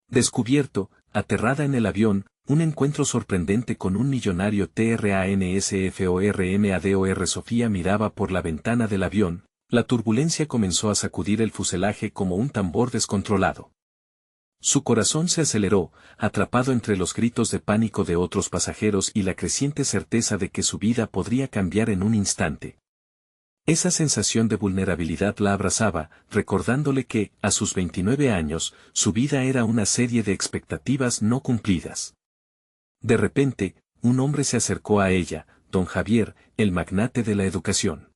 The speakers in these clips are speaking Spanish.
Descubierto, aterrada en el avión, un encuentro sorprendente con un millonario TRANSFORMADOR. Sofía miraba por la ventana del avión, la turbulencia comenzó a sacudir el fuselaje como un tambor descontrolado. Su corazón se aceleró, atrapado entre los gritos de pánico de otros pasajeros y la creciente certeza de que su vida podría cambiar en un instante. Esa sensación de vulnerabilidad la abrazaba, recordándole que, a sus 29 años, su vida era una serie de expectativas no cumplidas. De repente, un hombre se acercó a ella, don Javier, el magnate de la educación.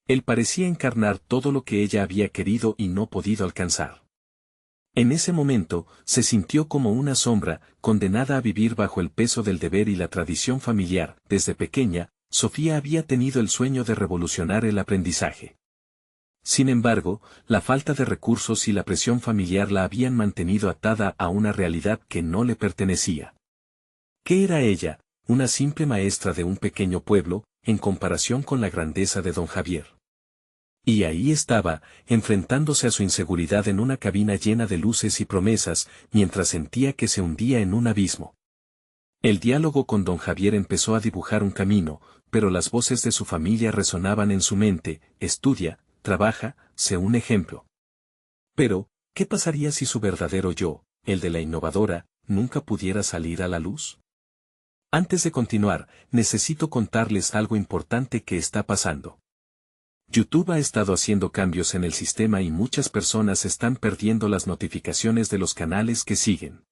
Él parecía encarnar todo lo que ella había querido y no podido alcanzar. En ese momento, se sintió como una sombra, condenada a vivir bajo el peso del deber y la tradición familiar. Desde pequeña, Sofía había tenido el sueño de revolucionar el aprendizaje. Sin embargo, la falta de recursos y la presión familiar la habían mantenido atada a una realidad que no le pertenecía. ¿Qué era ella? Una simple maestra de un pequeño pueblo, en comparación con la grandeza de don Javier. Y ahí estaba, enfrentándose a su inseguridad en una cabina llena de luces y promesas, mientras sentía que se hundía en un abismo. El diálogo con don Javier empezó a dibujar un camino, pero las voces de su familia resonaban en su mente: estudia, trabaja, sé un ejemplo. Pero, ¿qué pasaría si su verdadero yo, el de la innovadora, nunca pudiera salir a la luz? Antes de continuar, necesito contarles algo importante que está pasando. YouTube ha estado haciendo cambios en el sistema y muchas personas están perdiendo las notificaciones de los canales que siguen.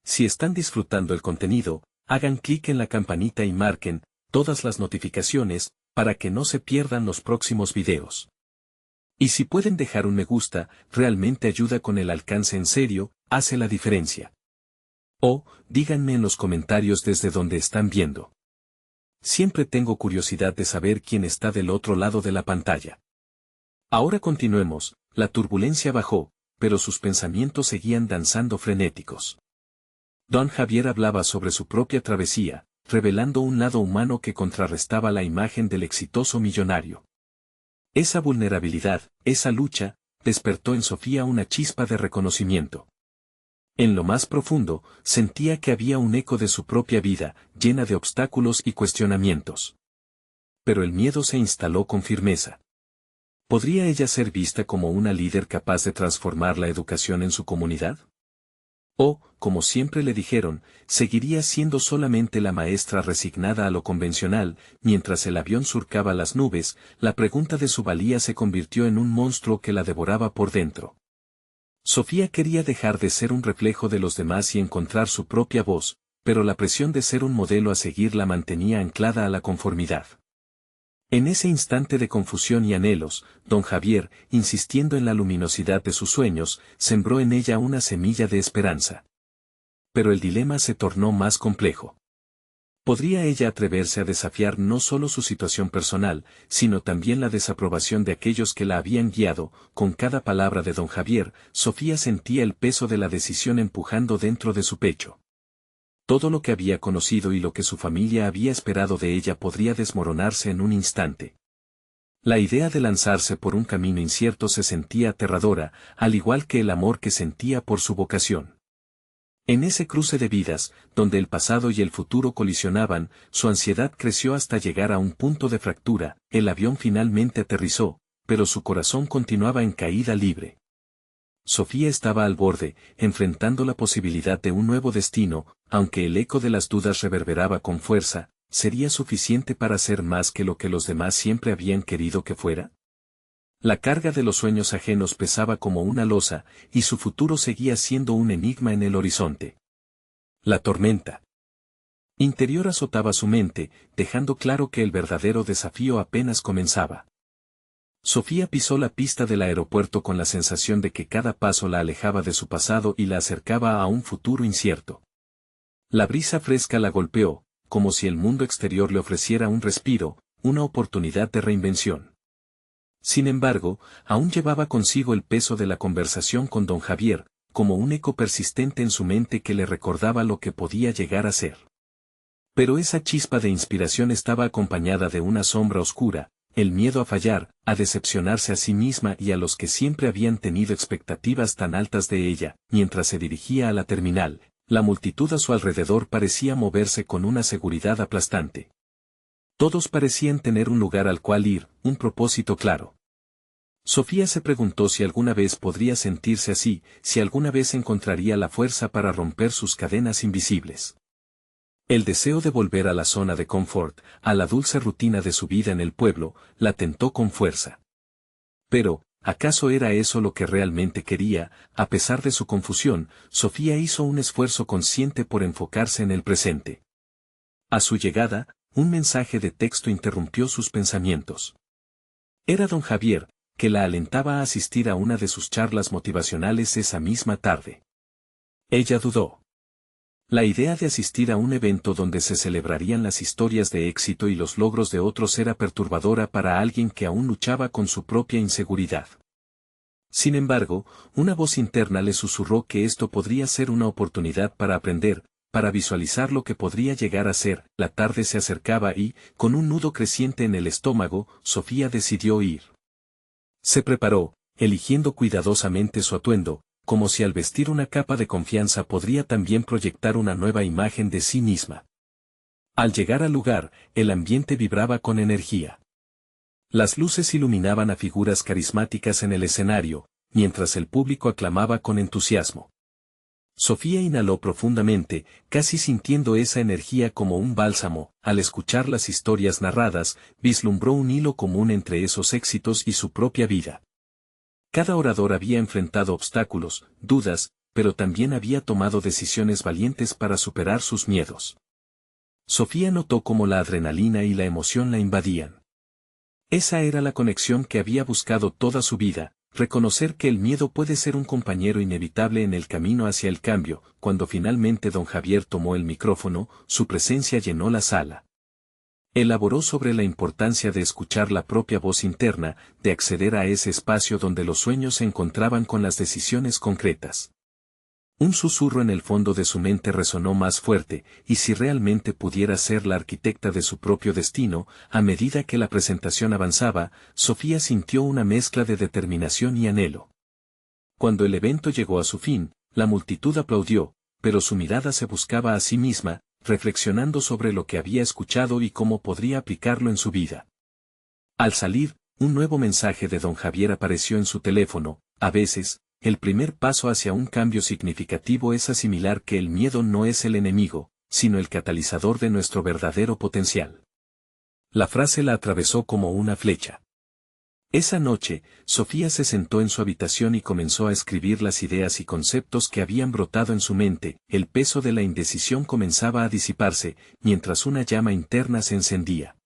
Si están disfrutando el contenido, hagan clic en la campanita y marquen todas las notificaciones para que no se pierdan los próximos videos. Y si pueden dejar un me gusta, realmente ayuda con el alcance, en serio, hace la diferencia. O, díganme en los comentarios desde donde están viendo. Siempre tengo curiosidad de saber quién está del otro lado de la pantalla. Ahora continuemos. La turbulencia bajó, pero sus pensamientos seguían danzando frenéticos. Don Javier hablaba sobre su propia travesía, revelando un lado humano que contrarrestaba la imagen del exitoso millonario. Esa vulnerabilidad, esa lucha, despertó en Sofía una chispa de reconocimiento. En lo más profundo, sentía que había un eco de su propia vida, llena de obstáculos y cuestionamientos. Pero el miedo se instaló con firmeza. ¿Podría ella ser vista como una líder capaz de transformar la educación en su comunidad? O, como siempre le dijeron, seguiría siendo solamente la maestra resignada a lo convencional? Mientras el avión surcaba las nubes, la pregunta de su valía se convirtió en un monstruo que la devoraba por dentro. Sofía quería dejar de ser un reflejo de los demás y encontrar su propia voz, pero la presión de ser un modelo a seguir la mantenía anclada a la conformidad. En ese instante de confusión y anhelos, don Javier, insistiendo en la luminosidad de sus sueños, sembró en ella una semilla de esperanza. Pero el dilema se tornó más complejo. ¿Podría ella atreverse a desafiar no solo su situación personal, sino también la desaprobación de aquellos que la habían guiado? Con cada palabra de don Javier, Sofía sentía el peso de la decisión empujando dentro de su pecho. Todo lo que había conocido y lo que su familia había esperado de ella podría desmoronarse en un instante. La idea de lanzarse por un camino incierto se sentía aterradora, al igual que el amor que sentía por su vocación. En ese cruce de vidas, donde el pasado y el futuro colisionaban, su ansiedad creció hasta llegar a un punto de fractura. El avión finalmente aterrizó, pero su corazón continuaba en caída libre. Sofía estaba al borde, enfrentando la posibilidad de un nuevo destino, aunque el eco de las dudas reverberaba con fuerza. ¿Sería suficiente para ser más que lo que los demás siempre habían querido que fuera? La carga de los sueños ajenos pesaba como una losa, y su futuro seguía siendo un enigma en el horizonte. La tormenta interior azotaba su mente, dejando claro que el verdadero desafío apenas comenzaba. Sofía pisó la pista del aeropuerto con la sensación de que cada paso la alejaba de su pasado y la acercaba a un futuro incierto. La brisa fresca la golpeó, como si el mundo exterior le ofreciera un respiro, una oportunidad de reinvención. Sin embargo, aún llevaba consigo el peso de la conversación con don Javier, como un eco persistente en su mente que le recordaba lo que podía llegar a ser. Pero esa chispa de inspiración estaba acompañada de una sombra oscura, el miedo a fallar, a decepcionarse a sí misma y a los que siempre habían tenido expectativas tan altas de ella. Mientras se dirigía a la terminal, la multitud a su alrededor parecía moverse con una seguridad aplastante. Todos parecían tener un lugar al cual ir, un propósito claro. Sofía se preguntó si alguna vez podría sentirse así, si alguna vez encontraría la fuerza para romper sus cadenas invisibles. El deseo de volver a la zona de confort, a la dulce rutina de su vida en el pueblo, la tentó con fuerza. Pero, ¿acaso era eso lo que realmente quería? A pesar de su confusión, Sofía hizo un esfuerzo consciente por enfocarse en el presente. A su llegada, un mensaje de texto interrumpió sus pensamientos. Era don Javier, que la alentaba a asistir a una de sus charlas motivacionales esa misma tarde. Ella dudó. La idea de asistir a un evento donde se celebrarían las historias de éxito y los logros de otros era perturbadora para alguien que aún luchaba con su propia inseguridad. Sin embargo, una voz interna le susurró que esto podría ser una oportunidad para aprender, para visualizar lo que podría llegar a ser. La tarde se acercaba y, con un nudo creciente en el estómago, Sofía decidió ir. Se preparó, eligiendo cuidadosamente su atuendo, como si al vestir una capa de confianza podría también proyectar una nueva imagen de sí misma. Al llegar al lugar, el ambiente vibraba con energía. Las luces iluminaban a figuras carismáticas en el escenario, mientras el público aclamaba con entusiasmo. Sofía inhaló profundamente, casi sintiendo esa energía como un bálsamo. Al escuchar las historias narradas, vislumbró un hilo común entre esos éxitos y su propia vida. Cada orador había enfrentado obstáculos, dudas, pero también había tomado decisiones valientes para superar sus miedos. Sofía notó cómo la adrenalina y la emoción la invadían. Esa era la conexión que había buscado toda su vida, reconocer que el miedo puede ser un compañero inevitable en el camino hacia el cambio. Cuando finalmente don Javier tomó el micrófono, su presencia llenó la sala. Elaboró sobre la importancia de escuchar la propia voz interna, de acceder a ese espacio donde los sueños se encontraban con las decisiones concretas. Un susurro en el fondo de su mente resonó más fuerte, y si realmente pudiera ser la arquitecta de su propio destino. A medida que la presentación avanzaba, Sofía sintió una mezcla de determinación y anhelo. Cuando el evento llegó a su fin, la multitud aplaudió, pero su mirada se buscaba a sí misma, reflexionando sobre lo que había escuchado y cómo podría aplicarlo en su vida. Al salir, un nuevo mensaje de don Javier apareció en su teléfono. A veces, el primer paso hacia un cambio significativo es asimilar que el miedo no es el enemigo, sino el catalizador de nuestro verdadero potencial. La frase la atravesó como una flecha. Esa noche, Sofía se sentó en su habitación y comenzó a escribir las ideas y conceptos que habían brotado en su mente. El peso de la indecisión comenzaba a disiparse, mientras una llama interna se encendía.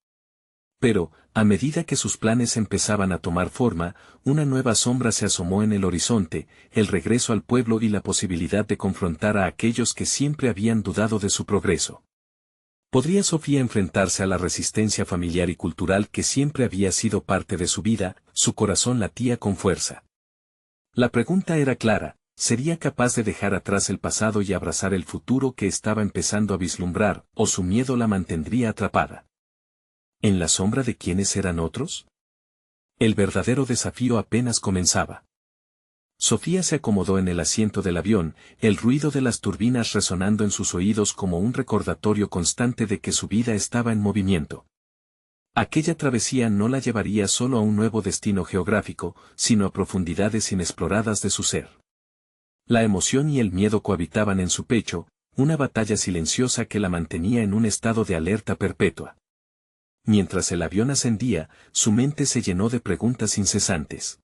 Pero, a medida que sus planes empezaban a tomar forma, una nueva sombra se asomó en el horizonte, el regreso al pueblo y la posibilidad de confrontar a aquellos que siempre habían dudado de su progreso. ¿Podría Sofía enfrentarse a la resistencia familiar y cultural que siempre había sido parte de su vida? Su corazón latía con fuerza. La pregunta era clara: ¿sería capaz de dejar atrás el pasado y abrazar el futuro que estaba empezando a vislumbrar, o su miedo la mantendría atrapada en la sombra de quienes eran otros? El verdadero desafío apenas comenzaba. Sofía se acomodó en el asiento del avión, el ruido de las turbinas resonando en sus oídos como un recordatorio constante de que su vida estaba en movimiento. Aquella travesía no la llevaría solo a un nuevo destino geográfico, sino a profundidades inexploradas de su ser. La emoción y el miedo cohabitaban en su pecho, una batalla silenciosa que la mantenía en un estado de alerta perpetua. Mientras el avión ascendía, su mente se llenó de preguntas incesantes.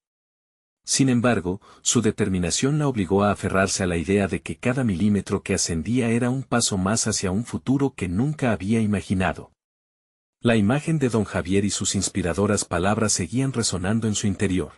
Sin embargo, su determinación la obligó a aferrarse a la idea de que cada milímetro que ascendía era un paso más hacia un futuro que nunca había imaginado. La imagen de don Javier y sus inspiradoras palabras seguían resonando en su interior.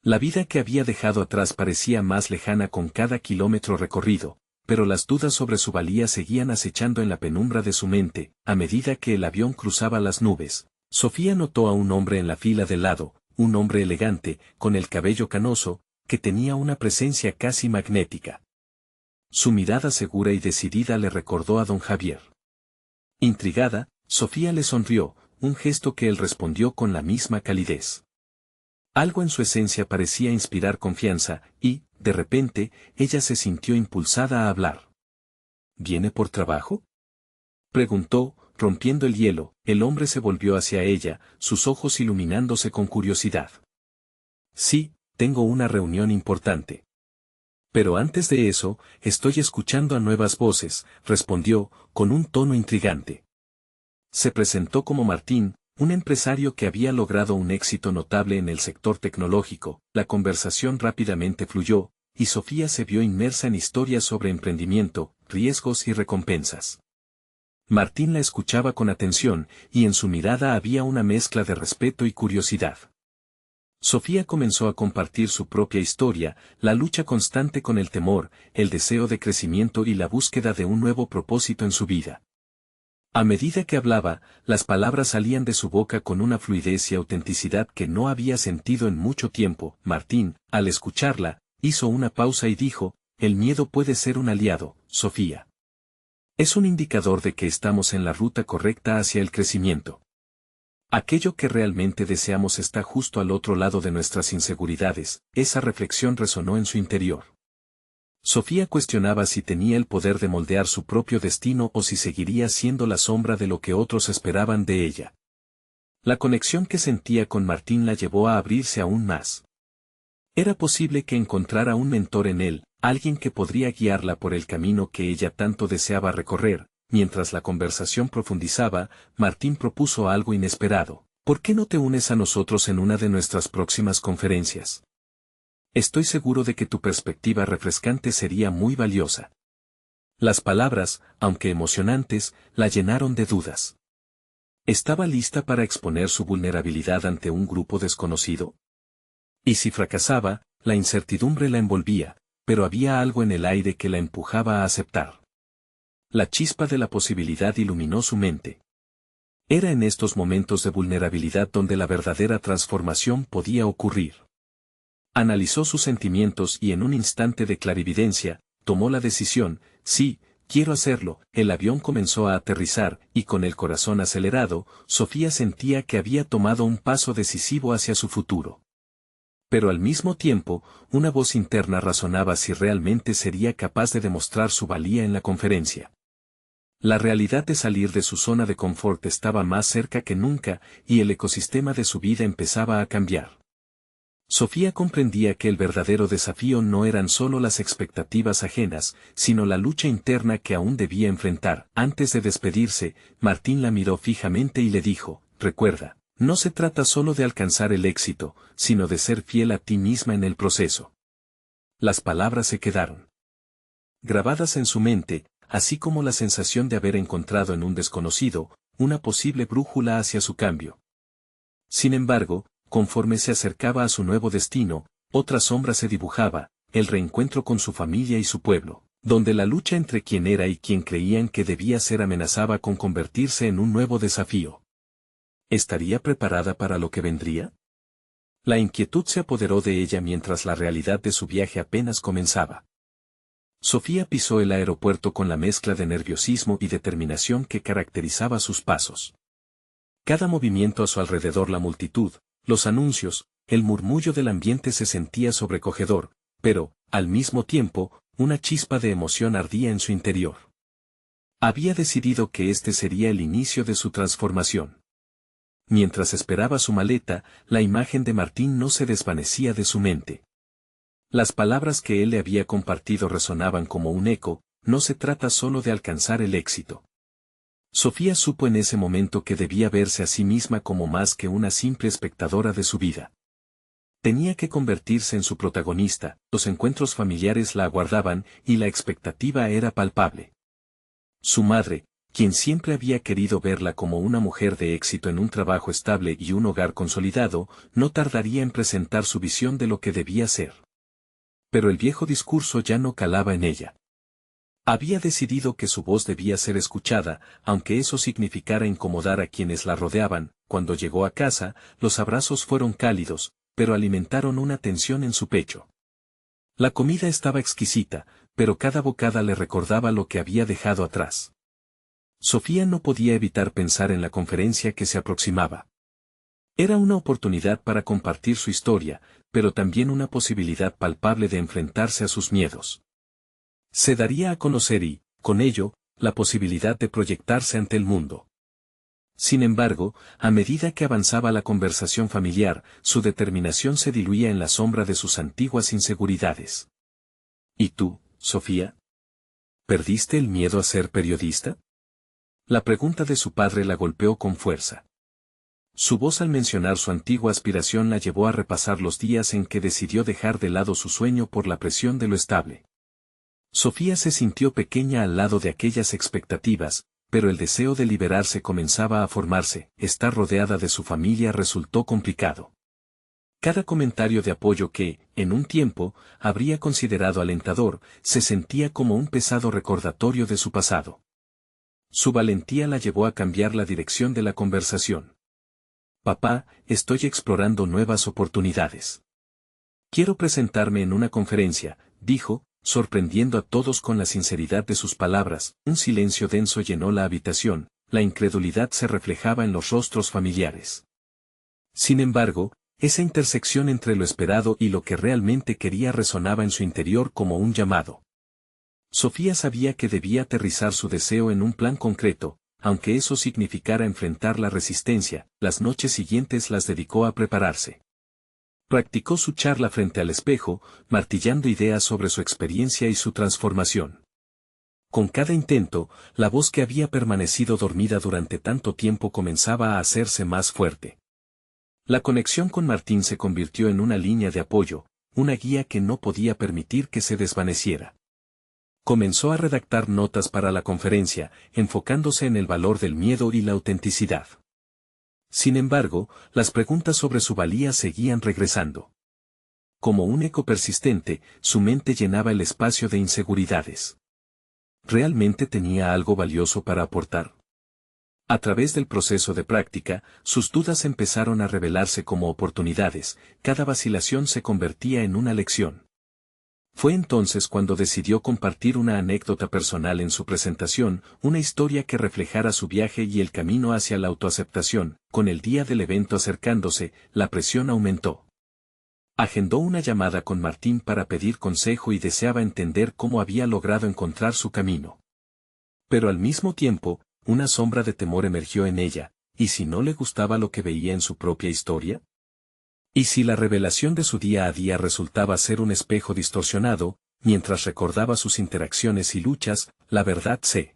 La vida que había dejado atrás parecía más lejana con cada kilómetro recorrido, pero las dudas sobre su valía seguían acechando en la penumbra de su mente. A medida que el avión cruzaba las nubes, Sofía notó a un hombre en la fila del lado, un hombre elegante, con el cabello canoso, que tenía una presencia casi magnética. Su mirada segura y decidida le recordó a don Javier. Intrigada, Sofía le sonrió, un gesto que él respondió con la misma calidez. Algo en su esencia parecía inspirar confianza, y, de repente, ella se sintió impulsada a hablar. ¿Viene por trabajo?, preguntó, rompiendo el hielo. El hombre se volvió hacia ella, sus ojos iluminándose con curiosidad. Sí, tengo una reunión importante. Pero antes de eso, estoy escuchando a nuevas voces, respondió, con un tono intrigante. Se presentó como Martín, un empresario que había logrado un éxito notable en el sector tecnológico. La conversación rápidamente fluyó, y Sofía se vio inmersa en historias sobre emprendimiento, riesgos y recompensas. Martín la escuchaba con atención, y en su mirada había una mezcla de respeto y curiosidad. Sofía comenzó a compartir su propia historia, la lucha constante con el temor, el deseo de crecimiento y la búsqueda de un nuevo propósito en su vida. A medida que hablaba, las palabras salían de su boca con una fluidez y autenticidad que no había sentido en mucho tiempo. Martín, al escucharla, hizo una pausa y dijo: el miedo puede ser un aliado, Sofía. Es un indicador de que estamos en la ruta correcta hacia el crecimiento. Aquello que realmente deseamos está justo al otro lado de nuestras inseguridades. Esa reflexión resonó en su interior. Sofía cuestionaba si tenía el poder de moldear su propio destino o si seguiría siendo la sombra de lo que otros esperaban de ella. La conexión que sentía con Martín la llevó a abrirse aún más. Era posible que encontrara un mentor en él, alguien que podría guiarla por el camino que ella tanto deseaba recorrer. Mientras la conversación profundizaba, Martín propuso algo inesperado. ¿Por qué no te unes a nosotros en una de nuestras próximas conferencias? Estoy seguro de que tu perspectiva refrescante sería muy valiosa. Las palabras, aunque emocionantes, la llenaron de dudas. ¿Estaba lista para exponer su vulnerabilidad ante un grupo desconocido? Y si fracasaba, la incertidumbre la envolvía, pero había algo en el aire que la empujaba a aceptar. La chispa de la posibilidad iluminó su mente. Era en estos momentos de vulnerabilidad donde la verdadera transformación podía ocurrir. Analizó sus sentimientos y en un instante de clarividencia, tomó la decisión: sí, quiero hacerlo. El avión comenzó a aterrizar, y con el corazón acelerado, Sofía sentía que había tomado un paso decisivo hacia su futuro. Pero al mismo tiempo, una voz interna razonaba si realmente sería capaz de demostrar su valía en la conferencia. La realidad de salir de su zona de confort estaba más cerca que nunca, y el ecosistema de su vida empezaba a cambiar. Sofía comprendía que el verdadero desafío no eran solo las expectativas ajenas, sino la lucha interna que aún debía enfrentar. Antes de despedirse, Martín la miró fijamente y le dijo: recuerda, no se trata solo de alcanzar el éxito, sino de ser fiel a ti misma en el proceso. Las palabras se quedaron grabadas en su mente, así como la sensación de haber encontrado en un desconocido una posible brújula hacia su cambio. Sin embargo, conforme se acercaba a su nuevo destino, otra sombra se dibujaba: el reencuentro con su familia y su pueblo, donde la lucha entre quien era y quien creían que debía ser amenazaba con convertirse en un nuevo desafío. ¿Estaría preparada para lo que vendría? La inquietud se apoderó de ella mientras la realidad de su viaje apenas comenzaba. Sofía pisó el aeropuerto con la mezcla de nerviosismo y determinación que caracterizaba sus pasos. Cada movimiento a su alrededor, la multitud, los anuncios, el murmullo del ambiente se sentía sobrecogedor, pero, al mismo tiempo, una chispa de emoción ardía en su interior. Había decidido que este sería el inicio de su transformación. Mientras esperaba su maleta, la imagen de Martín no se desvanecía de su mente. Las palabras que él le había compartido resonaban como un eco: no se trata solo de alcanzar el éxito. Sofía supo en ese momento que debía verse a sí misma como más que una simple espectadora de su vida. Tenía que convertirse en su protagonista. Los encuentros familiares la aguardaban, y la expectativa era palpable. Su madre, quien siempre había querido verla como una mujer de éxito en un trabajo estable y un hogar consolidado, no tardaría en presentar su visión de lo que debía ser. Pero el viejo discurso ya no calaba en ella. Había decidido que su voz debía ser escuchada, aunque eso significara incomodar a quienes la rodeaban. Cuando llegó a casa, los abrazos fueron cálidos, pero alimentaron una tensión en su pecho. La comida estaba exquisita, pero cada bocada le recordaba lo que había dejado atrás. Sofía no podía evitar pensar en la conferencia que se aproximaba. Era una oportunidad para compartir su historia, pero también una posibilidad palpable de enfrentarse a sus miedos. Se daría a conocer y, con ello, la posibilidad de proyectarse ante el mundo. Sin embargo, a medida que avanzaba la conversación familiar, su determinación se diluía en la sombra de sus antiguas inseguridades. ¿Y tú, Sofía? ¿Perdiste el miedo a ser periodista? La pregunta de su padre la golpeó con fuerza. Su voz al mencionar su antigua aspiración la llevó a repasar los días en que decidió dejar de lado su sueño por la presión de lo estable. Sofía se sintió pequeña al lado de aquellas expectativas, pero el deseo de liberarse comenzaba a formarse. Estar rodeada de su familia resultó complicado. Cada comentario de apoyo que, en un tiempo, habría considerado alentador, se sentía como un pesado recordatorio de su pasado. Su valentía la llevó a cambiar la dirección de la conversación. Papá, estoy explorando nuevas oportunidades. Quiero presentarme en una conferencia, dijo, sorprendiendo a todos con la sinceridad de sus palabras. Un silencio denso llenó la habitación, la incredulidad se reflejaba en los rostros familiares. Sin embargo, esa intersección entre lo esperado y lo que realmente quería resonaba en su interior como un llamado. Sofía sabía que debía aterrizar su deseo en un plan concreto, aunque eso significara enfrentar la resistencia. Las noches siguientes las dedicó a prepararse. Practicó su charla frente al espejo, martillando ideas sobre su experiencia y su transformación. Con cada intento, la voz que había permanecido dormida durante tanto tiempo comenzaba a hacerse más fuerte. La conexión con Martín se convirtió en una línea de apoyo, una guía que no podía permitir que se desvaneciera. Comenzó a redactar notas para la conferencia, enfocándose en el valor del miedo y la autenticidad. Sin embargo, las preguntas sobre su valía seguían regresando. Como un eco persistente, su mente llenaba el espacio de inseguridades. ¿Realmente tenía algo valioso para aportar? A través del proceso de práctica, sus dudas empezaron a revelarse como oportunidades, cada vacilación se convertía en una lección. Fue entonces cuando decidió compartir una anécdota personal en su presentación, una historia que reflejara su viaje y el camino hacia la autoaceptación. Con el día del evento acercándose, la presión aumentó. Agendó una llamada con Martín para pedir consejo y deseaba entender cómo había logrado encontrar su camino. Pero al mismo tiempo, una sombra de temor emergió en ella, ¿y si no le gustaba lo que veía en su propia historia? ¿Y si la revelación de su día a día resultaba ser un espejo distorsionado? Mientras recordaba sus interacciones y luchas, la verdad se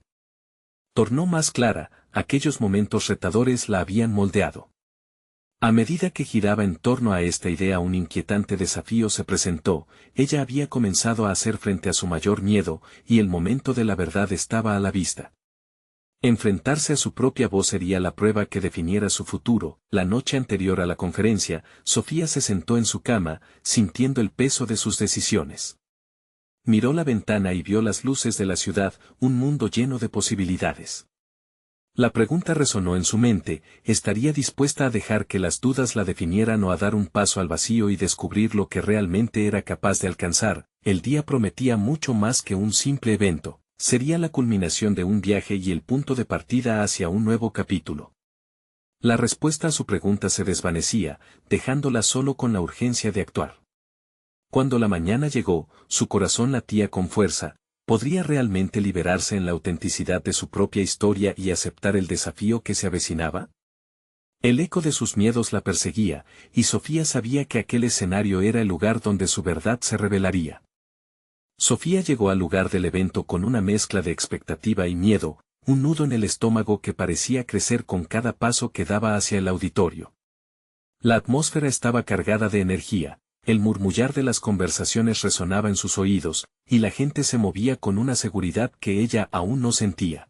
tornó más clara. Aquellos momentos retadores la habían moldeado. A medida que giraba en torno a esta idea, un inquietante desafío se presentó. Ella había comenzado a hacer frente a su mayor miedo, y el momento de la verdad estaba a la vista. Enfrentarse a su propia voz sería la prueba que definiera su futuro. La noche anterior a la conferencia, Sofía se sentó en su cama, sintiendo el peso de sus decisiones. Miró la ventana y vio las luces de la ciudad, un mundo lleno de posibilidades. La pregunta resonó en su mente: ¿estaría dispuesta a dejar que las dudas la definieran o a dar un paso al vacío y descubrir lo que realmente era capaz de alcanzar? El día prometía mucho más que un simple evento. Sería la culminación de un viaje y el punto de partida hacia un nuevo capítulo. La respuesta a su pregunta se desvanecía, dejándola solo con la urgencia de actuar. Cuando la mañana llegó, su corazón latía con fuerza. ¿Podría realmente liberarse en la autenticidad de su propia historia y aceptar el desafío que se avecinaba? El eco de sus miedos la perseguía, y Sofía sabía que aquel escenario era el lugar donde su verdad se revelaría. Sofía llegó al lugar del evento con una mezcla de expectativa y miedo, un nudo en el estómago que parecía crecer con cada paso que daba hacia el auditorio. La atmósfera estaba cargada de energía, el murmullar de las conversaciones resonaba en sus oídos, y la gente se movía con una seguridad que ella aún no sentía.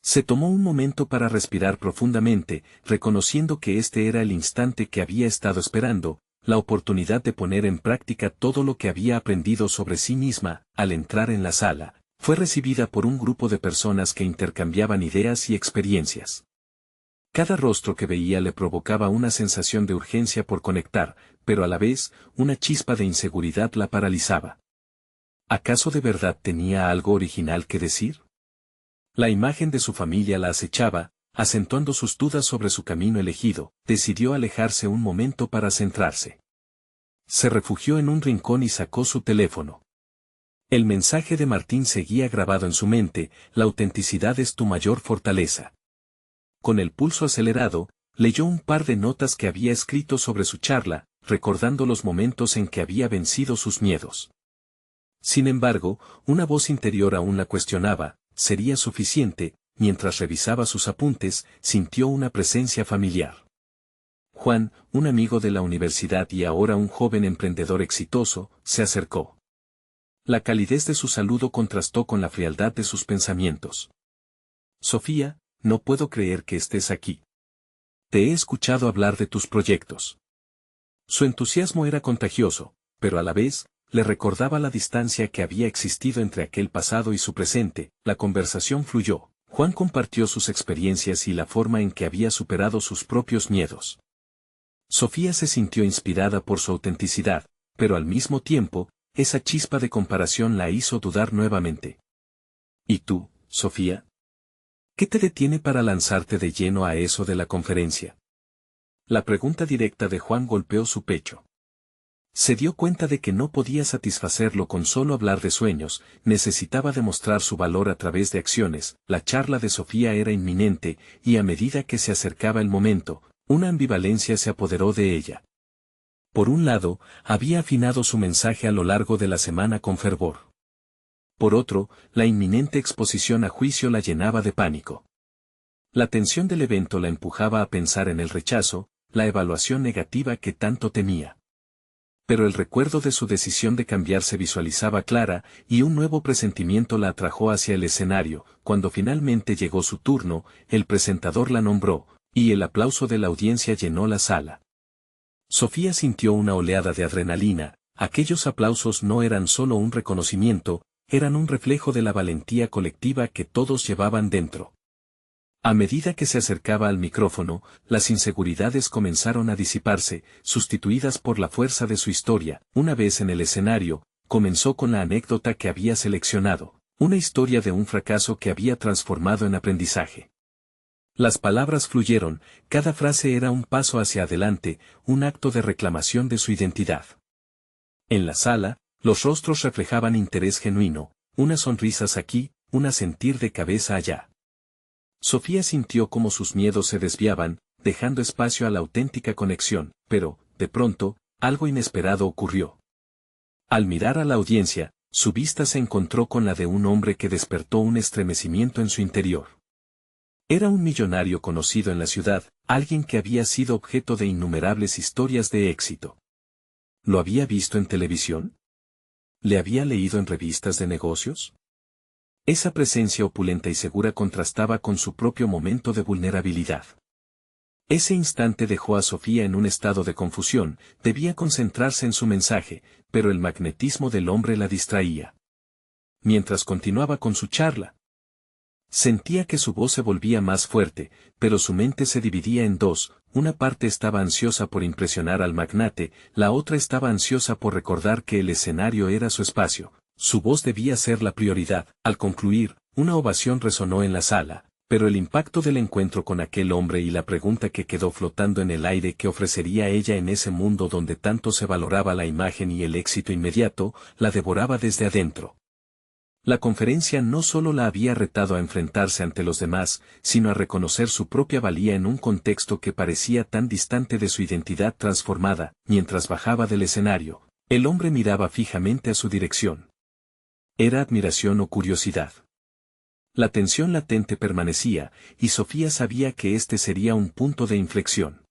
Se tomó un momento para respirar profundamente, reconociendo que este era el instante que había estado esperando, la oportunidad de poner en práctica todo lo que había aprendido sobre sí misma. Al entrar en la sala, fue recibida por un grupo de personas que intercambiaban ideas y experiencias. Cada rostro que veía le provocaba una sensación de urgencia por conectar, pero a la vez, una chispa de inseguridad la paralizaba. ¿Acaso de verdad tenía algo original que decir? La imagen de su familia la acechaba, acentuando sus dudas sobre su camino elegido. Decidió alejarse un momento para centrarse. Se refugió en un rincón y sacó su teléfono. El mensaje de Martín seguía grabado en su mente: la autenticidad es tu mayor fortaleza. Con el pulso acelerado, leyó un par de notas que había escrito sobre su charla, recordando los momentos en que había vencido sus miedos. Sin embargo, una voz interior aún la cuestionaba: ¿sería suficiente? Mientras revisaba sus apuntes, sintió una presencia familiar. Juan, un amigo de la universidad y ahora un joven emprendedor exitoso, se acercó. La calidez de su saludo contrastó con la frialdad de sus pensamientos. Sofía, no puedo creer que estés aquí. Te he escuchado hablar de tus proyectos. Su entusiasmo era contagioso, pero a la vez, le recordaba la distancia que había existido entre aquel pasado y su presente. La conversación fluyó. Juan compartió sus experiencias y la forma en que había superado sus propios miedos. Sofía se sintió inspirada por su autenticidad, pero al mismo tiempo, esa chispa de comparación la hizo dudar nuevamente. ¿Y tú, Sofía? ¿Qué te detiene para lanzarte de lleno a eso de la conferencia? La pregunta directa de Juan golpeó su pecho. Se dio cuenta de que no podía satisfacerlo con solo hablar de sueños, necesitaba demostrar su valor a través de acciones. La charla de Sofía era inminente, y a medida que se acercaba el momento, una ambivalencia se apoderó de ella. Por un lado, había afinado su mensaje a lo largo de la semana con fervor. Por otro, la inminente exposición a juicio la llenaba de pánico. La tensión del evento la empujaba a pensar en el rechazo, la evaluación negativa que tanto temía. Pero el recuerdo de su decisión de cambiar se visualizaba clara, y un nuevo presentimiento la atrajo hacia el escenario. Cuando finalmente llegó su turno, el presentador la nombró, y el aplauso de la audiencia llenó la sala. Sofía sintió una oleada de adrenalina. Aquellos aplausos no eran solo un reconocimiento, eran un reflejo de la valentía colectiva que todos llevaban dentro. A medida que se acercaba al micrófono, las inseguridades comenzaron a disiparse, sustituidas por la fuerza de su historia. Una vez en el escenario, comenzó con la anécdota que había seleccionado, una historia de un fracaso que había transformado en aprendizaje. Las palabras fluyeron, cada frase era un paso hacia adelante, un acto de reclamación de su identidad. En la sala, los rostros reflejaban interés genuino, unas sonrisas aquí, un asentir de cabeza allá. Sofía sintió cómo sus miedos se desviaban, dejando espacio a la auténtica conexión, pero, de pronto, algo inesperado ocurrió. Al mirar a la audiencia, su vista se encontró con la de un hombre que despertó un estremecimiento en su interior. Era un millonario conocido en la ciudad, alguien que había sido objeto de innumerables historias de éxito. ¿Lo había visto en televisión? ¿Le había leído en revistas de negocios? Esa presencia opulenta y segura contrastaba con su propio momento de vulnerabilidad. Ese instante dejó a Sofía en un estado de confusión, debía concentrarse en su mensaje, pero el magnetismo del hombre la distraía. Mientras continuaba con su charla, sentía que su voz se volvía más fuerte, pero su mente se dividía en dos: una parte estaba ansiosa por impresionar al magnate, la otra estaba ansiosa por recordar que el escenario era su espacio. Su voz debía ser la prioridad. Al concluir, una ovación resonó en la sala, pero el impacto del encuentro con aquel hombre y la pregunta que quedó flotando en el aire: ¿qué ofrecería ella en ese mundo donde tanto se valoraba la imagen y el éxito inmediato?, la devoraba desde adentro. La conferencia no solo la había retado a enfrentarse ante los demás, sino a reconocer su propia valía en un contexto que parecía tan distante de su identidad transformada. Mientras bajaba del escenario, el hombre miraba fijamente a su dirección. ¿Era admiración o curiosidad? La tensión latente permanecía, y Sofía sabía que este sería un punto de inflexión.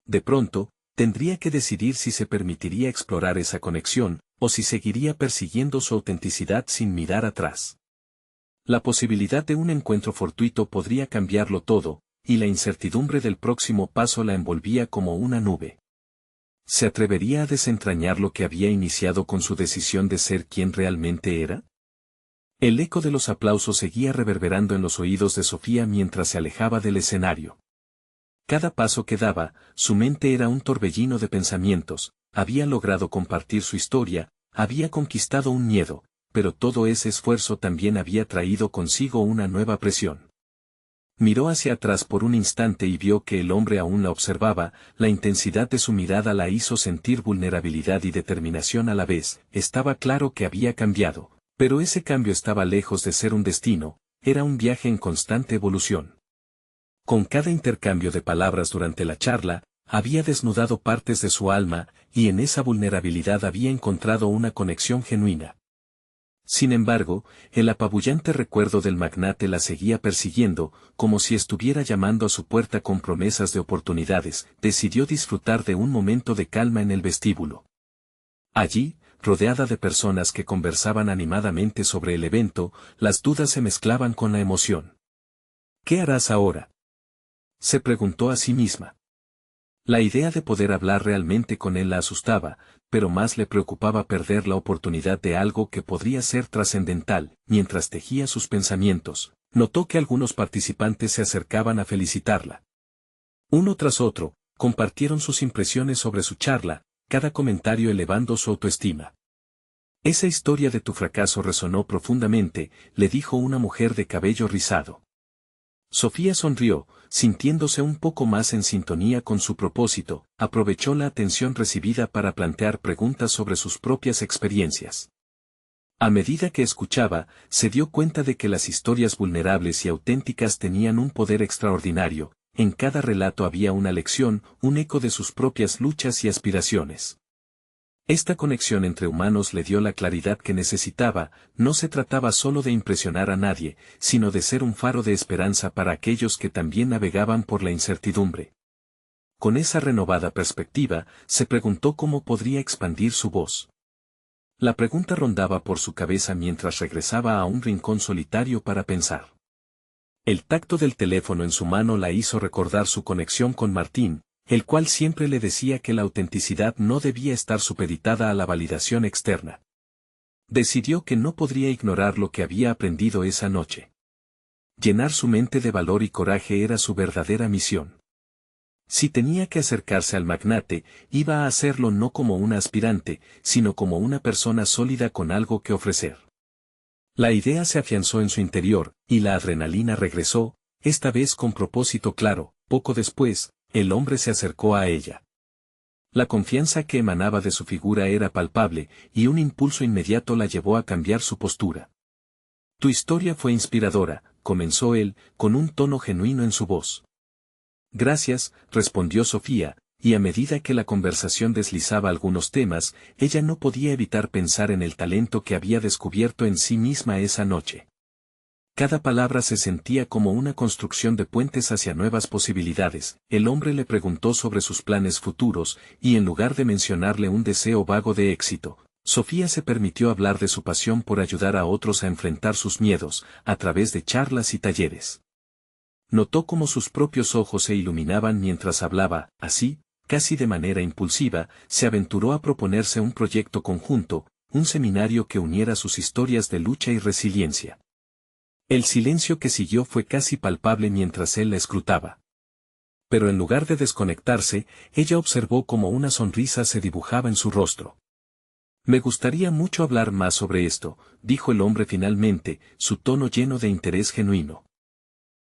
De pronto, tendría que decidir si se permitiría explorar esa conexión, o si seguiría persiguiendo su autenticidad sin mirar atrás. La posibilidad de un encuentro fortuito podría cambiarlo todo, y la incertidumbre del próximo paso la envolvía como una nube. ¿Se atrevería a desentrañar lo que había iniciado con su decisión de ser quien realmente era? El eco de los aplausos seguía reverberando en los oídos de Sofía mientras se alejaba del escenario. Cada paso que daba, su mente era un torbellino de pensamientos. Había logrado compartir su historia, había conquistado un miedo, pero todo ese esfuerzo también había traído consigo una nueva presión. Miró hacia atrás por un instante y vio que el hombre aún la observaba, la intensidad de su mirada la hizo sentir vulnerabilidad y determinación a la vez. Estaba claro que había cambiado, pero ese cambio estaba lejos de ser un destino, era un viaje en constante evolución. Con cada intercambio de palabras durante la charla, había desnudado partes de su alma, y en esa vulnerabilidad había encontrado una conexión genuina. Sin embargo, el apabullante recuerdo del magnate la seguía persiguiendo, como si estuviera llamando a su puerta con promesas de oportunidades. Decidió disfrutar de un momento de calma en el vestíbulo. Allí, rodeada de personas que conversaban animadamente sobre el evento, las dudas se mezclaban con la emoción. ¿Qué harás ahora?, se preguntó a sí misma. La idea de poder hablar realmente con él la asustaba, pero más le preocupaba perder la oportunidad de algo que podría ser trascendental. Mientras tejía sus pensamientos, notó que algunos participantes se acercaban a felicitarla. Uno tras otro, compartieron sus impresiones sobre su charla, cada comentario elevando su autoestima. Esa historia de tu fracaso resonó profundamente, le dijo una mujer de cabello rizado. Sofía sonrió, sintiéndose un poco más en sintonía con su propósito, aprovechó la atención recibida para plantear preguntas sobre sus propias experiencias. A medida que escuchaba, se dio cuenta de que las historias vulnerables y auténticas tenían un poder extraordinario, en cada relato había una lección, un eco de sus propias luchas y aspiraciones. Esta conexión entre humanos le dio la claridad que necesitaba. No se trataba solo de impresionar a nadie, sino de ser un faro de esperanza para aquellos que también navegaban por la incertidumbre. Con esa renovada perspectiva, se preguntó cómo podría expandir su voz. La pregunta rondaba por su cabeza mientras regresaba a un rincón solitario para pensar. El tacto del teléfono en su mano la hizo recordar su conexión con Martín, el cual siempre le decía que la autenticidad no debía estar supeditada a la validación externa. Decidió que no podría ignorar lo que había aprendido esa noche. Llenar su mente de valor y coraje era su verdadera misión. Si tenía que acercarse al magnate, iba a hacerlo no como una aspirante, sino como una persona sólida con algo que ofrecer. La idea se afianzó en su interior, y la adrenalina regresó, esta vez con propósito claro. Poco después, el hombre se acercó a ella. La confianza que emanaba de su figura era palpable, y un impulso inmediato la llevó a cambiar su postura. Tu historia fue inspiradora, comenzó él, con un tono genuino en su voz. Gracias, respondió Sofía, y a medida que la conversación deslizaba algunos temas, ella no podía evitar pensar en el talento que había descubierto en sí misma esa noche. Cada palabra se sentía como una construcción de puentes hacia nuevas posibilidades. El hombre le preguntó sobre sus planes futuros, y en lugar de mencionarle un deseo vago de éxito, Sofía se permitió hablar de su pasión por ayudar a otros a enfrentar sus miedos, a través de charlas y talleres. Notó cómo sus propios ojos se iluminaban mientras hablaba. Así, casi de manera impulsiva, se aventuró a proponerse un proyecto conjunto, un seminario que uniera sus historias de lucha y resiliencia. El silencio que siguió fue casi palpable mientras él la escrutaba. Pero en lugar de desconectarse, ella observó cómo una sonrisa se dibujaba en su rostro. Me gustaría mucho hablar más sobre esto, dijo el hombre finalmente, su tono lleno de interés genuino.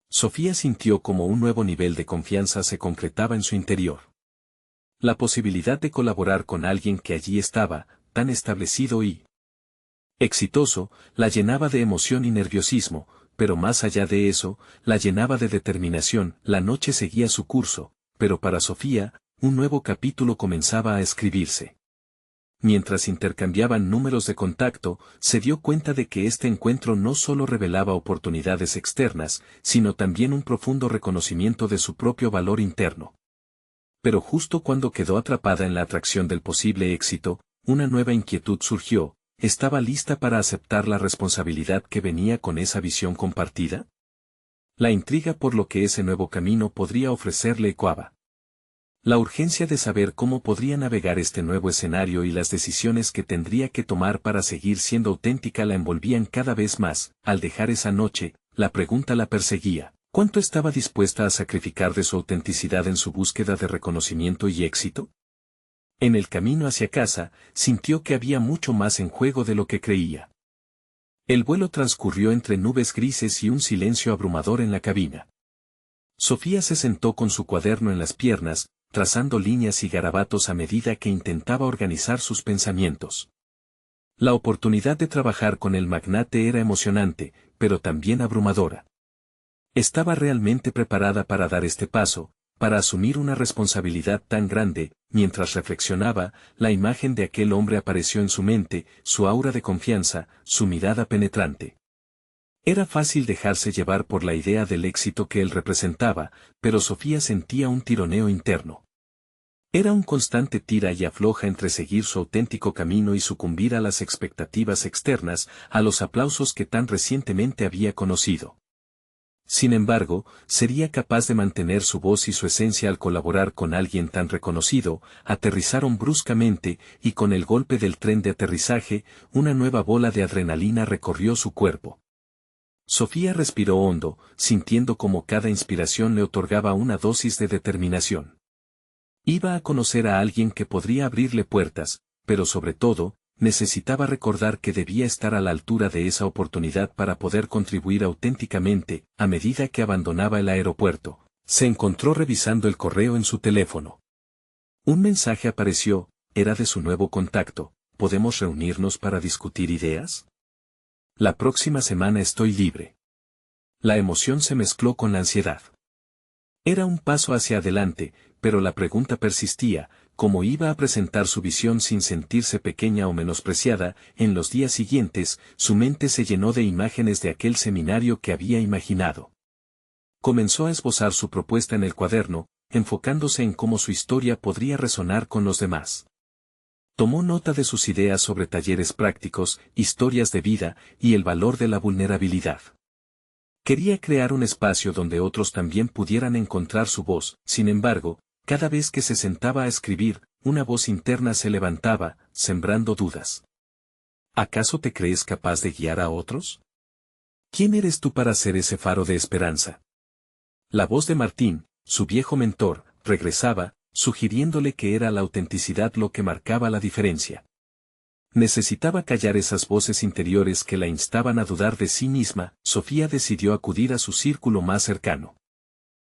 Sofía sintió como un nuevo nivel de confianza se concretaba en su interior. La posibilidad de colaborar con alguien que allí estaba, tan establecido y exitoso, la llenaba de emoción y nerviosismo, pero más allá de eso, la llenaba de determinación. La noche seguía su curso, pero para Sofía, un nuevo capítulo comenzaba a escribirse. Mientras intercambiaban números de contacto, se dio cuenta de que este encuentro no solo revelaba oportunidades externas, sino también un profundo reconocimiento de su propio valor interno. Pero justo cuando quedó atrapada en la atracción del posible éxito, una nueva inquietud surgió. ¿Estaba lista para aceptar la responsabilidad que venía con esa visión compartida? La intriga por lo que ese nuevo camino podría ofrecerle ecoaba. La urgencia de saber cómo podría navegar este nuevo escenario y las decisiones que tendría que tomar para seguir siendo auténtica la envolvían cada vez más. Al dejar esa noche, la pregunta la perseguía. ¿Cuánto estaba dispuesta a sacrificar de su autenticidad en su búsqueda de reconocimiento y éxito? En el camino hacia casa, sintió que había mucho más en juego de lo que creía. El vuelo transcurrió entre nubes grises y un silencio abrumador en la cabina. Sofía se sentó con su cuaderno en las piernas, trazando líneas y garabatos a medida que intentaba organizar sus pensamientos. La oportunidad de trabajar con el magnate era emocionante, pero también abrumadora. ¿Estaba realmente preparada para dar este paso, para asumir una responsabilidad tan grande? Mientras reflexionaba, la imagen de aquel hombre apareció en su mente, su aura de confianza, su mirada penetrante. Era fácil dejarse llevar por la idea del éxito que él representaba, pero Sofía sentía un tironeo interno. Era un constante tira y afloja entre seguir su auténtico camino y sucumbir a las expectativas externas, a los aplausos que tan recientemente había conocido. Sin embargo, sería capaz de mantener su voz y su esencia al colaborar con alguien tan reconocido. Aterrizaron bruscamente, y con el golpe del tren de aterrizaje, una nueva bola de adrenalina recorrió su cuerpo. Sofía respiró hondo, sintiendo como cada inspiración le otorgaba una dosis de determinación. Iba a conocer a alguien que podría abrirle puertas, pero sobre todo, necesitaba recordar que debía estar a la altura de esa oportunidad para poder contribuir auténticamente. A medida que abandonaba el aeropuerto, se encontró revisando el correo en su teléfono. Un mensaje apareció, era de su nuevo contacto: ¿podemos reunirnos para discutir ideas? La próxima semana estoy libre. La emoción se mezcló con la ansiedad. Era un paso hacia adelante, pero la pregunta persistía: ¿cómo iba a presentar su visión sin sentirse pequeña o menospreciada? En los días siguientes, su mente se llenó de imágenes de aquel seminario que había imaginado. Comenzó a esbozar su propuesta en el cuaderno, enfocándose en cómo su historia podría resonar con los demás. Tomó nota de sus ideas sobre talleres prácticos, historias de vida, y el valor de la vulnerabilidad. Quería crear un espacio donde otros también pudieran encontrar su voz. Sin embargo, cada vez que se sentaba a escribir, una voz interna se levantaba, sembrando dudas. ¿Acaso te crees capaz de guiar a otros? ¿Quién eres tú para ser ese faro de esperanza? La voz de Martín, su viejo mentor, regresaba, sugiriéndole que era la autenticidad lo que marcaba la diferencia. Necesitaba callar esas voces interiores que la instaban a dudar de sí misma. Sofía decidió acudir a su círculo más cercano.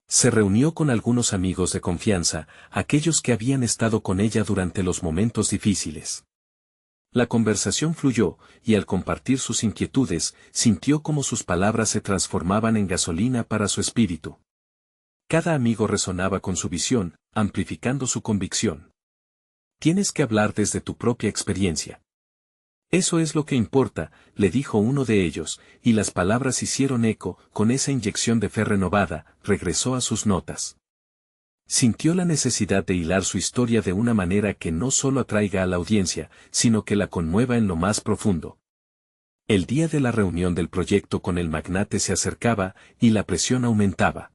Se reunió con algunos amigos de confianza, aquellos que habían estado con ella durante los momentos difíciles. La conversación fluyó, y al compartir sus inquietudes, sintió como sus palabras se transformaban en gasolina para su espíritu. Cada amigo resonaba con su visión, amplificando su convicción. Tienes que hablar desde tu propia experiencia. Eso es lo que importa, le dijo uno de ellos, y las palabras hicieron eco. Con esa inyección de fe renovada, regresó a sus notas. Sintió la necesidad de hilar su historia de una manera que no solo atraiga a la audiencia, sino que la conmueva en lo más profundo. El día de la reunión del proyecto con el magnate se acercaba, y la presión aumentaba.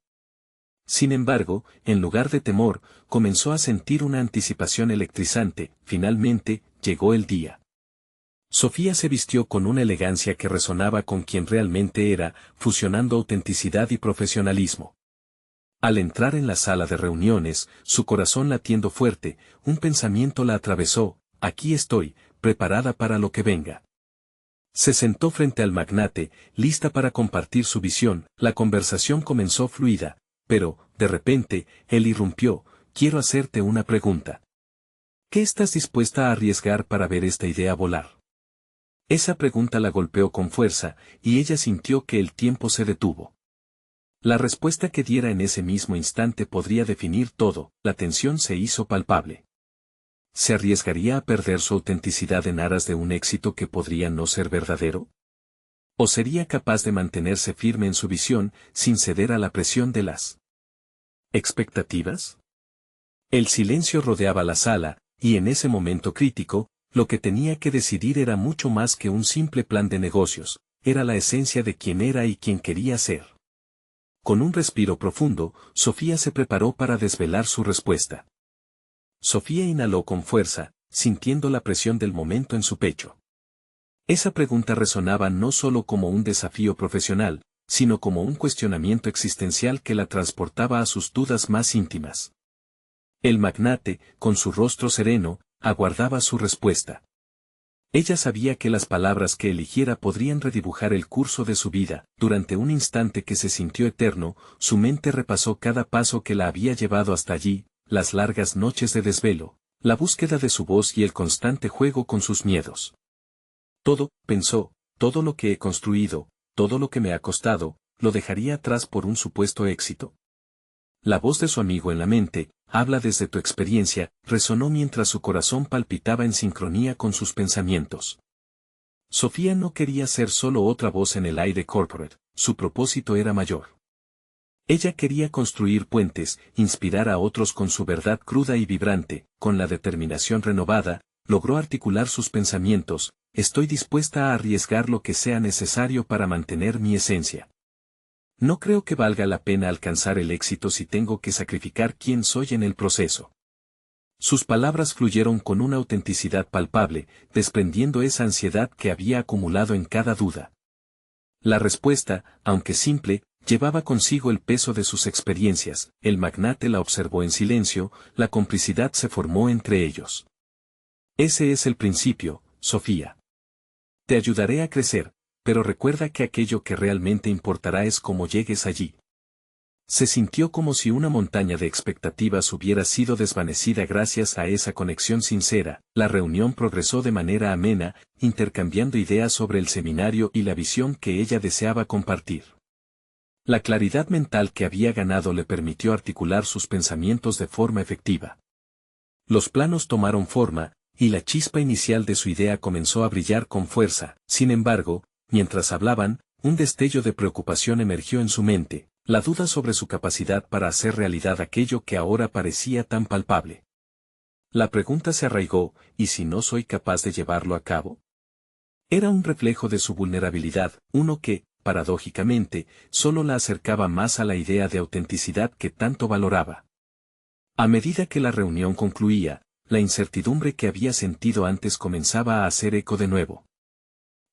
Sin embargo, en lugar de temor, comenzó a sentir una anticipación electrizante. Finalmente, llegó el día. Sofía se vistió con una elegancia que resonaba con quien realmente era, fusionando autenticidad y profesionalismo. Al entrar en la sala de reuniones, su corazón latiendo fuerte, un pensamiento la atravesó: aquí estoy, preparada para lo que venga. Se sentó frente al magnate, lista para compartir su visión. La conversación comenzó fluida, pero, de repente, él irrumpió: quiero hacerte una pregunta. ¿Qué estás dispuesta a arriesgar para ver esta idea volar? Esa pregunta la golpeó con fuerza, y ella sintió que el tiempo se detuvo. La respuesta que diera en ese mismo instante podría definir todo. La tensión se hizo palpable. ¿Se arriesgaría a perder su autenticidad en aras de un éxito que podría no ser verdadero? ¿O sería capaz de mantenerse firme en su visión, sin ceder a la presión de las expectativas? El silencio rodeaba la sala, y en ese momento crítico, lo que tenía que decidir era mucho más que un simple plan de negocios, era la esencia de quién era y quién quería ser. Con un respiro profundo, Sofía se preparó para desvelar su respuesta. Sofía inhaló con fuerza, sintiendo la presión del momento en su pecho. Esa pregunta resonaba no solo como un desafío profesional, sino como un cuestionamiento existencial que la transportaba a sus dudas más íntimas. El magnate, con su rostro sereno, aguardaba su respuesta. Ella sabía que las palabras que eligiera podrían redibujar el curso de su vida. Durante un instante que se sintió eterno, su mente repasó cada paso que la había llevado hasta allí, las largas noches de desvelo, la búsqueda de su voz y el constante juego con sus miedos. Todo, pensó, todo lo que he construido, todo lo que me ha costado, lo dejaría atrás por un supuesto éxito. La voz de su amigo en la mente, habla desde tu experiencia, resonó mientras su corazón palpitaba en sincronía con sus pensamientos. Sofía no quería ser solo otra voz en el aire corporate, su propósito era mayor. Ella quería construir puentes, inspirar a otros con su verdad cruda y vibrante, con la determinación renovada, logró articular sus pensamientos, estoy dispuesta a arriesgar lo que sea necesario para mantener mi esencia. No creo que valga la pena alcanzar el éxito si tengo que sacrificar quién soy en el proceso. Sus palabras fluyeron con una autenticidad palpable, desprendiendo esa ansiedad que había acumulado en cada duda. La respuesta, aunque simple, llevaba consigo el peso de sus experiencias. El magnate la observó en silencio, la complicidad se formó entre ellos. Ese es el principio, Sofía. Te ayudaré a crecer, pero recuerda que aquello que realmente importará es cómo llegues allí. Se sintió como si una montaña de expectativas hubiera sido desvanecida gracias a esa conexión sincera. La reunión progresó de manera amena, intercambiando ideas sobre el seminario y la visión que ella deseaba compartir. La claridad mental que había ganado le permitió articular sus pensamientos de forma efectiva. Los planos tomaron forma, y la chispa inicial de su idea comenzó a brillar con fuerza. Sin embargo, mientras hablaban, un destello de preocupación emergió en su mente, la duda sobre su capacidad para hacer realidad aquello que ahora parecía tan palpable. La pregunta se arraigó, ¿y si no soy capaz de llevarlo a cabo? Era un reflejo de su vulnerabilidad, uno que, paradójicamente, solo la acercaba más a la idea de autenticidad que tanto valoraba. A medida que la reunión concluía, la incertidumbre que había sentido antes comenzaba a hacer eco de nuevo.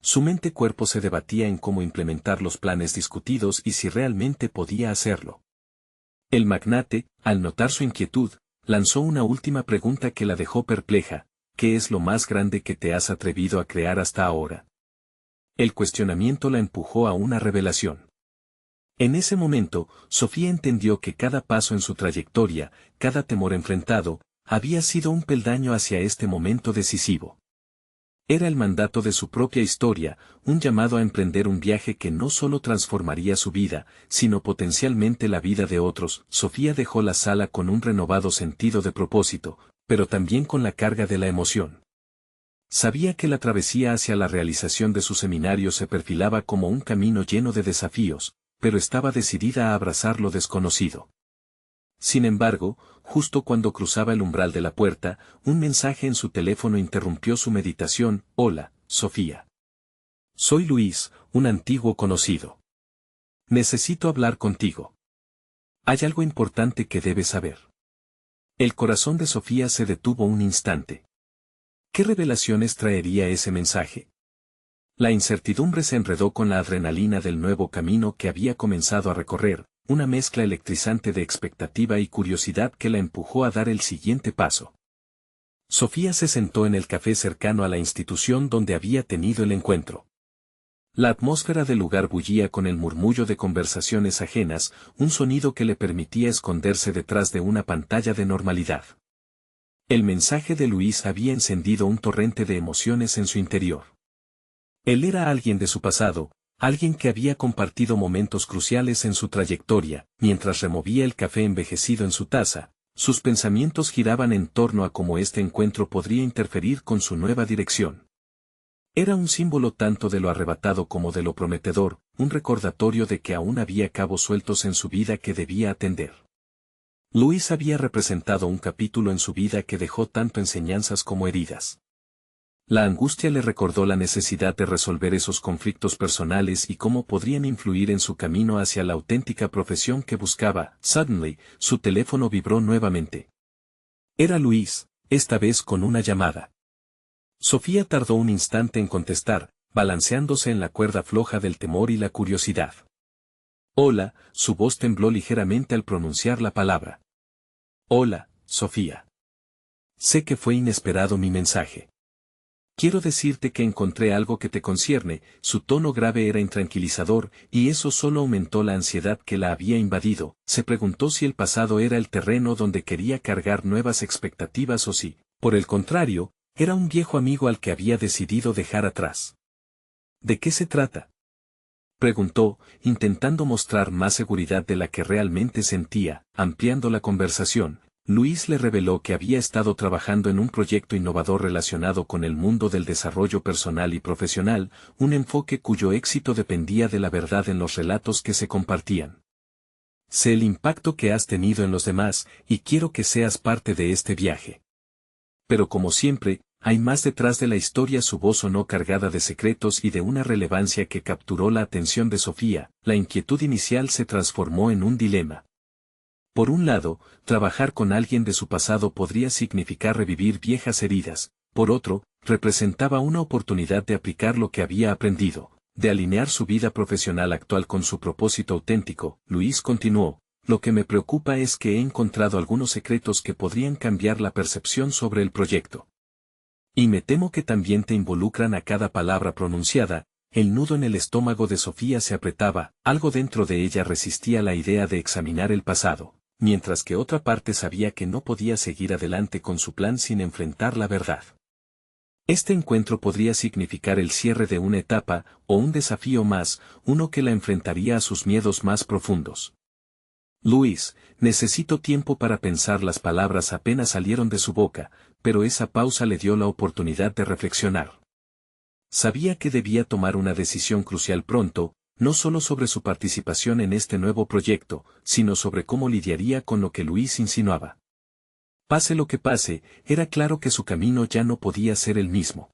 Su mente-cuerpo se debatía en cómo implementar los planes discutidos y si realmente podía hacerlo. El magnate, al notar su inquietud, lanzó una última pregunta que la dejó perpleja: ¿qué es lo más grande que te has atrevido a crear hasta ahora? El cuestionamiento la empujó a una revelación. En ese momento, Sofía entendió que cada paso en su trayectoria, cada temor enfrentado, había sido un peldaño hacia este momento decisivo. Era el mandato de su propia historia, un llamado a emprender un viaje que no solo transformaría su vida, sino potencialmente la vida de otros. Sofía dejó la sala con un renovado sentido de propósito, pero también con la carga de la emoción. Sabía que la travesía hacia la realización de su seminario se perfilaba como un camino lleno de desafíos, pero estaba decidida a abrazar lo desconocido. Sin embargo, justo cuando cruzaba el umbral de la puerta, un mensaje en su teléfono interrumpió su meditación. Hola, Sofía. Soy Luis, un antiguo conocido. Necesito hablar contigo. Hay algo importante que debes saber. El corazón de Sofía se detuvo un instante. ¿Qué revelaciones traería ese mensaje? La incertidumbre se enredó con la adrenalina del nuevo camino que había comenzado a recorrer, una mezcla electrizante de expectativa y curiosidad que la empujó a dar el siguiente paso. Sofía se sentó en el café cercano a la institución donde había tenido el encuentro. La atmósfera del lugar bullía con el murmullo de conversaciones ajenas, un sonido que le permitía esconderse detrás de una pantalla de normalidad. El mensaje de Luis había encendido un torrente de emociones en su interior. Él era alguien de su pasado, alguien que había compartido momentos cruciales en su trayectoria. Mientras removía el café envejecido en su taza, sus pensamientos giraban en torno a cómo este encuentro podría interferir con su nueva dirección. Era un símbolo tanto de lo arrebatado como de lo prometedor, un recordatorio de que aún había cabos sueltos en su vida que debía atender. Luis había representado un capítulo en su vida que dejó tanto enseñanzas como heridas. La angustia le recordó la necesidad de resolver esos conflictos personales y cómo podrían influir en su camino hacia la auténtica profesión que buscaba. Suddenly, su teléfono vibró nuevamente. Era Luis, esta vez con una llamada. Sofía tardó un instante en contestar, balanceándose en la cuerda floja del temor y la curiosidad. Hola, su voz tembló ligeramente al pronunciar la palabra. Hola, Sofía. Sé que fue inesperado mi mensaje. Quiero decirte que encontré algo que te concierne. Su tono grave era intranquilizador, y eso solo aumentó la ansiedad que la había invadido. Se preguntó si el pasado era el terreno donde quería cargar nuevas expectativas o si, por el contrario, era un viejo amigo al que había decidido dejar atrás. ¿De qué se trata?, preguntó, intentando mostrar más seguridad de la que realmente sentía. Ampliando la conversación, Luis le reveló que había estado trabajando en un proyecto innovador relacionado con el mundo del desarrollo personal y profesional, un enfoque cuyo éxito dependía de la verdad en los relatos que se compartían. Sé el impacto que has tenido en los demás, y quiero que seas parte de este viaje. Pero como siempre, hay más detrás de la historia. Su voz sonó cargada de secretos y de una relevancia que capturó la atención de Sofía. La inquietud inicial se transformó en un dilema. Por un lado, trabajar con alguien de su pasado podría significar revivir viejas heridas. Por otro, representaba una oportunidad de aplicar lo que había aprendido, de alinear su vida profesional actual con su propósito auténtico. Luis continuó: lo que me preocupa es que he encontrado algunos secretos que podrían cambiar la percepción sobre el proyecto. Y me temo que también te involucran a cada palabra pronunciada. El nudo en el estómago de Sofía se apretaba, algo dentro de ella resistía la idea de examinar el pasado, mientras que otra parte sabía que no podía seguir adelante con su plan sin enfrentar la verdad. Este encuentro podría significar el cierre de una etapa, o un desafío más, uno que la enfrentaría a sus miedos más profundos. Luis, necesito tiempo para pensar. Las palabras apenas salieron de su boca, pero esa pausa le dio la oportunidad de reflexionar. Sabía que debía tomar una decisión crucial pronto, no solo sobre su participación en este nuevo proyecto, sino sobre cómo lidiaría con lo que Luis insinuaba. Pase lo que pase, era claro que su camino ya no podía ser el mismo.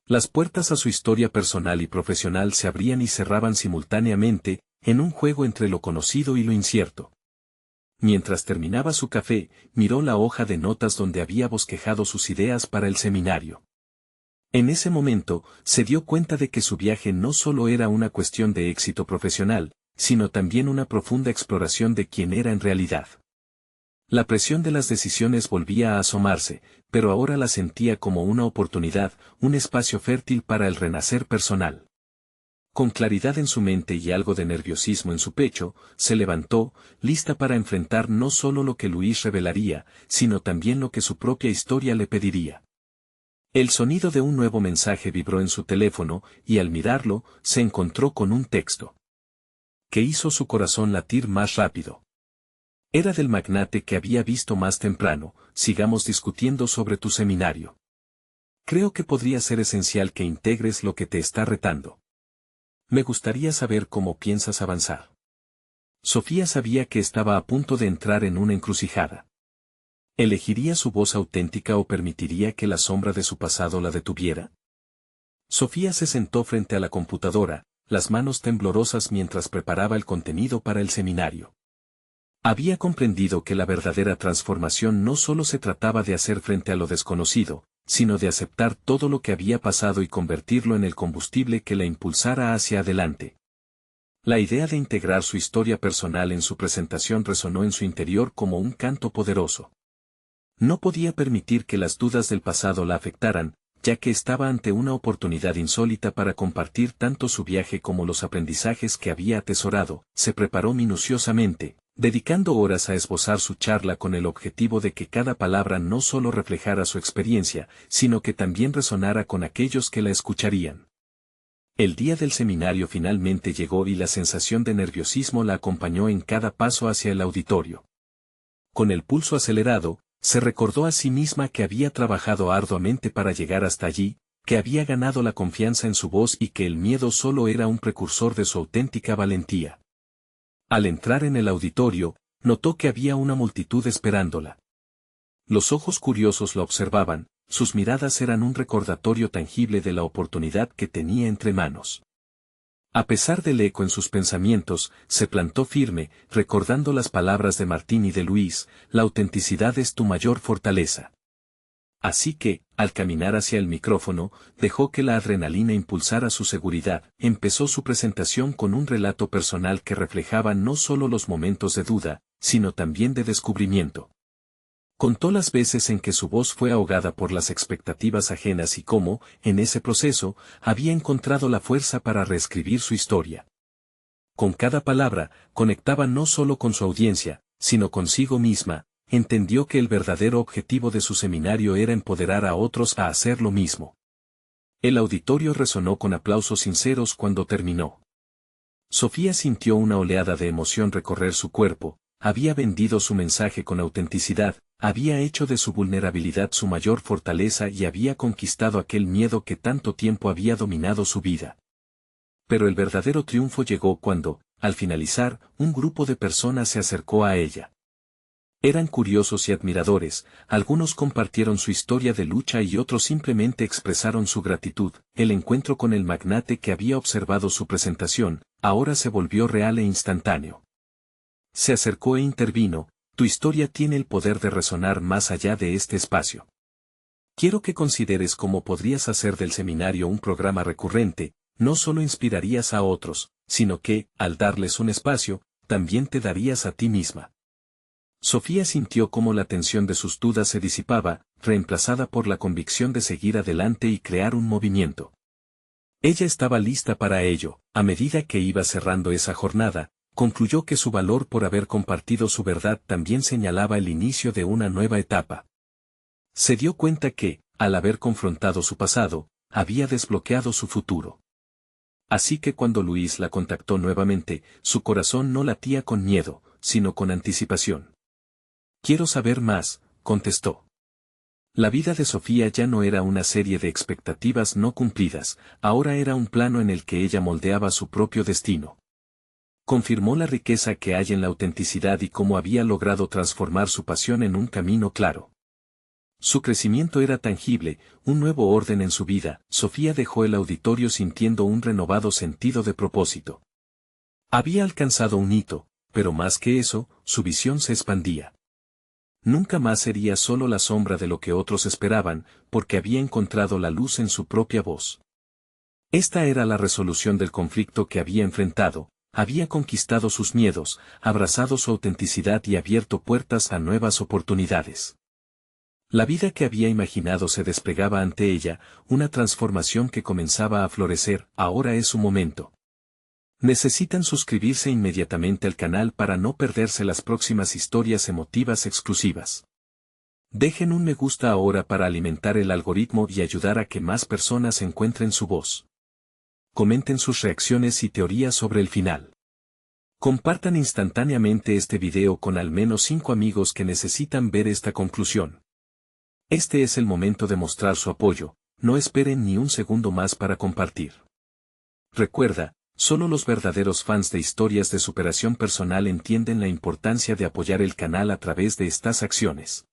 Las puertas a su historia personal y profesional se abrían y cerraban simultáneamente, en un juego entre lo conocido y lo incierto. Mientras terminaba su café, miró la hoja de notas donde había bosquejado sus ideas para el seminario. En ese momento, se dio cuenta de que su viaje no solo era una cuestión de éxito profesional, sino también una profunda exploración de quién era en realidad. La presión de las decisiones volvía a asomarse, pero ahora la sentía como una oportunidad, un espacio fértil para el renacer personal. Con claridad en su mente y algo de nerviosismo en su pecho, se levantó, lista para enfrentar no solo lo que Luis revelaría, sino también lo que su propia historia le pediría. El sonido de un nuevo mensaje vibró en su teléfono, y al mirarlo, se encontró con un texto que hizo su corazón latir más rápido. Era del magnate que había visto más temprano: sigamos discutiendo sobre tu seminario. Creo que podría ser esencial que integres lo que te está retando. Me gustaría saber cómo piensas avanzar. Sofía sabía que estaba a punto de entrar en una encrucijada. ¿Elegiría su voz auténtica o permitiría que la sombra de su pasado la detuviera? Sofía se sentó frente a la computadora, las manos temblorosas mientras preparaba el contenido para el seminario. Había comprendido que la verdadera transformación no solo se trataba de hacer frente a lo desconocido, sino de aceptar todo lo que había pasado y convertirlo en el combustible que la impulsara hacia adelante. La idea de integrar su historia personal en su presentación resonó en su interior como un canto poderoso. No podía permitir que las dudas del pasado la afectaran, ya que estaba ante una oportunidad insólita para compartir tanto su viaje como los aprendizajes que había atesorado. Se preparó minuciosamente, dedicando horas a esbozar su charla con el objetivo de que cada palabra no solo reflejara su experiencia, sino que también resonara con aquellos que la escucharían. El día del seminario finalmente llegó y la sensación de nerviosismo la acompañó en cada paso hacia el auditorio. Con el pulso acelerado, se recordó a sí misma que había trabajado arduamente para llegar hasta allí, que había ganado la confianza en su voz y que el miedo solo era un precursor de su auténtica valentía. Al entrar en el auditorio, notó que había una multitud esperándola. Los ojos curiosos la observaban, sus miradas eran un recordatorio tangible de la oportunidad que tenía entre manos. A pesar del eco en sus pensamientos, se plantó firme, recordando las palabras de Martín y de Luis: la autenticidad es tu mayor fortaleza. Así que, al caminar hacia el micrófono, dejó que la adrenalina impulsara su seguridad. Empezó su presentación con un relato personal que reflejaba no solo los momentos de duda, sino también de descubrimiento. Contó las veces en que su voz fue ahogada por las expectativas ajenas y cómo, en ese proceso, había encontrado la fuerza para reescribir su historia. Con cada palabra, conectaba no solo con su audiencia, sino consigo misma. Entendió que el verdadero objetivo de su seminario era empoderar a otros a hacer lo mismo. El auditorio resonó con aplausos sinceros cuando terminó. Sofía sintió una oleada de emoción recorrer su cuerpo, había vendido su mensaje con autenticidad, había hecho de su vulnerabilidad su mayor fortaleza y había conquistado aquel miedo que tanto tiempo había dominado su vida. Pero el verdadero triunfo llegó cuando, al finalizar, un grupo de personas se acercó a ella. Eran curiosos y admiradores, algunos compartieron su historia de lucha y otros simplemente expresaron su gratitud. El encuentro con el magnate que había observado su presentación, ahora se volvió real e instantáneo. Se acercó e intervino: tu historia tiene el poder de resonar más allá de este espacio. Quiero que consideres cómo podrías hacer del seminario un programa recurrente. No solo inspirarías a otros, sino que, al darles un espacio, también te darías a ti misma. Sofía sintió cómo la tensión de sus dudas se disipaba, reemplazada por la convicción de seguir adelante y crear un movimiento. Ella estaba lista para ello. A medida que iba cerrando esa jornada, concluyó que su valor por haber compartido su verdad también señalaba el inicio de una nueva etapa. Se dio cuenta que, al haber confrontado su pasado, había desbloqueado su futuro. Así que cuando Luis la contactó nuevamente, su corazón no latía con miedo, sino con anticipación. Quiero saber más, contestó. La vida de Sofía ya no era una serie de expectativas no cumplidas, ahora era un plano en el que ella moldeaba su propio destino. Confirmó la riqueza que hay en la autenticidad y cómo había logrado transformar su pasión en un camino claro. Su crecimiento era tangible, un nuevo orden en su vida. Sofía dejó el auditorio sintiendo un renovado sentido de propósito. Había alcanzado un hito, pero más que eso, su visión se expandía. Nunca más sería solo la sombra de lo que otros esperaban, porque había encontrado la luz en su propia voz. Esta era la resolución del conflicto que había enfrentado, había conquistado sus miedos, abrazado su autenticidad y abierto puertas a nuevas oportunidades. La vida que había imaginado se desplegaba ante ella, una transformación que comenzaba a florecer. Ahora es su momento. Necesitan suscribirse inmediatamente al canal para no perderse las próximas historias emotivas exclusivas. Dejen un me gusta ahora para alimentar el algoritmo y ayudar a que más personas encuentren su voz. Comenten sus reacciones y teorías sobre el final. Compartan instantáneamente este video con al menos 5 amigos que necesitan ver esta conclusión. Este es el momento de mostrar su apoyo, no esperen ni un segundo más para compartir. Recuerda, solo los verdaderos fans de historias de superación personal entienden la importancia de apoyar el canal a través de estas acciones.